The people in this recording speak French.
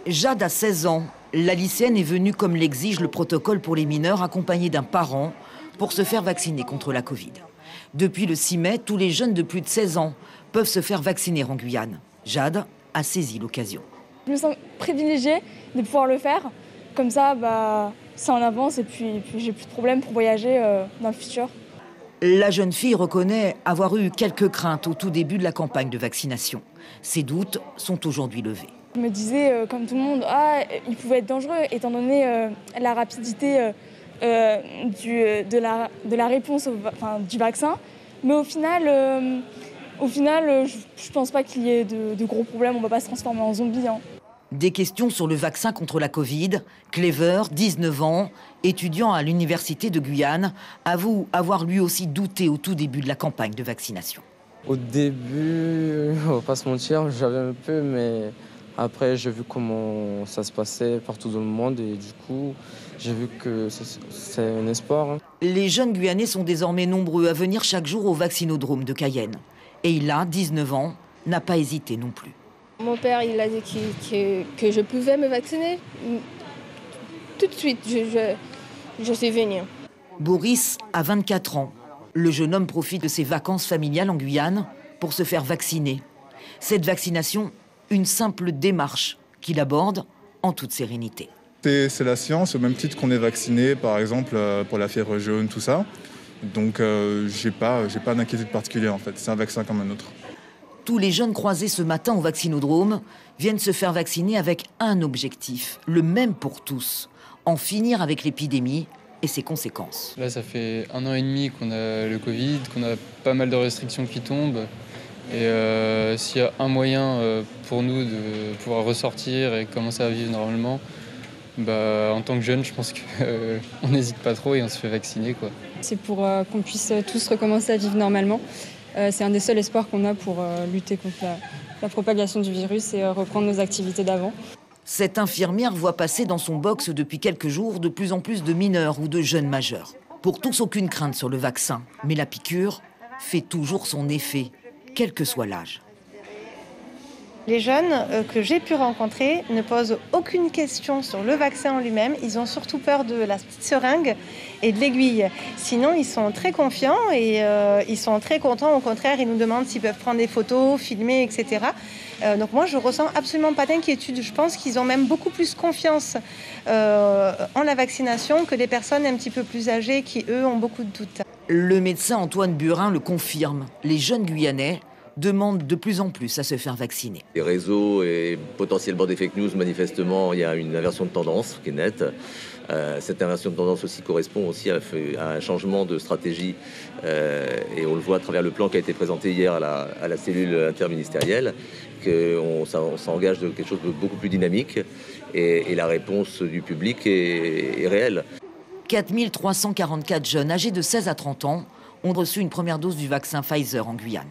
Jade a 16 ans. La lycéenne est venue comme l'exige le protocole pour les mineurs, accompagnée d'un parent, pour se faire vacciner contre la Covid. Depuis le 6 mai, tous les jeunes de plus de 16 ans peuvent se faire vacciner en Guyane. Jade a saisi l'occasion. Je me sens privilégiée de pouvoir le faire. Comme ça, c'est en avance et puis j'ai plus de problème pour voyager dans le futur. La jeune fille reconnaît avoir eu quelques craintes au tout début de la campagne de vaccination. Ses doutes sont aujourd'hui levés. Je me disais, comme tout le monde, il pouvait être dangereux étant donné la rapidité de la réponse du vaccin. Mais au final, je ne pense pas qu'il y ait de gros problèmes. On ne va pas se transformer en zombie. Des questions sur le vaccin contre la Covid. Clever, 19 ans, étudiant à l'université de Guyane, avoue avoir lui aussi douté au tout début de la campagne de vaccination. Au début, on va pas se mentir, j'avais un peu, mais après j'ai vu comment ça se passait partout dans le monde et du coup j'ai vu que c'est un espoir. Les jeunes Guyanais sont désormais nombreux à venir chaque jour au vaccinodrome de Cayenne. Et il a 19 ans, n'a pas hésité non plus. Mon père, il a dit que je pouvais me vacciner. Tout de suite, je suis venue. Boris a 24 ans. Le jeune homme profite de ses vacances familiales en Guyane pour se faire vacciner. Cette vaccination, une simple démarche qu'il aborde en toute sérénité. C'est la science, au même titre qu'on est vacciné, par exemple, pour la fièvre jaune, tout ça. Donc, j'ai pas d'inquiétude particulière, en fait. C'est un vaccin comme un autre. Tous les jeunes croisés ce matin au vaccinodrome viennent se faire vacciner avec un objectif, le même pour tous, en finir avec l'épidémie et ses conséquences. Là, ça fait 1 an et demi qu'on a le Covid, qu'on a pas mal de restrictions qui tombent. Et s'il y a un moyen pour nous de pouvoir ressortir et commencer à vivre normalement, en tant que jeune, je pense qu'on n'hésite pas trop et on se fait vacciner, quoi. C'est pour qu'on puisse tous recommencer à vivre normalement. C'est un des seuls espoirs qu'on a pour lutter contre la propagation du virus et reprendre nos activités d'avant. Cette infirmière voit passer dans son box depuis quelques jours de plus en plus de mineurs ou de jeunes majeurs. Pour tous, aucune crainte sur le vaccin, mais la piqûre fait toujours son effet, quel que soit l'âge. Les jeunes que j'ai pu rencontrer ne posent aucune question sur le vaccin en lui-même. Ils ont surtout peur de la petite seringue et de l'aiguille. Sinon, ils sont très confiants et ils sont très contents. Au contraire, ils nous demandent s'ils peuvent prendre des photos, filmer, etc. Donc moi, je ressens absolument pas d'inquiétude. Je pense qu'ils ont même beaucoup plus confiance en la vaccination que des personnes un petit peu plus âgées qui, eux, ont beaucoup de doutes. Le médecin Antoine Burin le confirme. Les jeunes Guyanais demandent de plus en plus à se faire vacciner. Les réseaux et potentiellement des fake news, manifestement, il y a une inversion de tendance qui est nette. Cette inversion de tendance aussi correspond aussi à un changement de stratégie et on le voit à travers le plan qui a été présenté hier à la cellule interministérielle, qu'on s'engage de quelque chose de beaucoup plus dynamique et la réponse du public est réelle. 4344 jeunes âgés de 16 à 30 ans ont reçu une première dose du vaccin Pfizer en Guyane.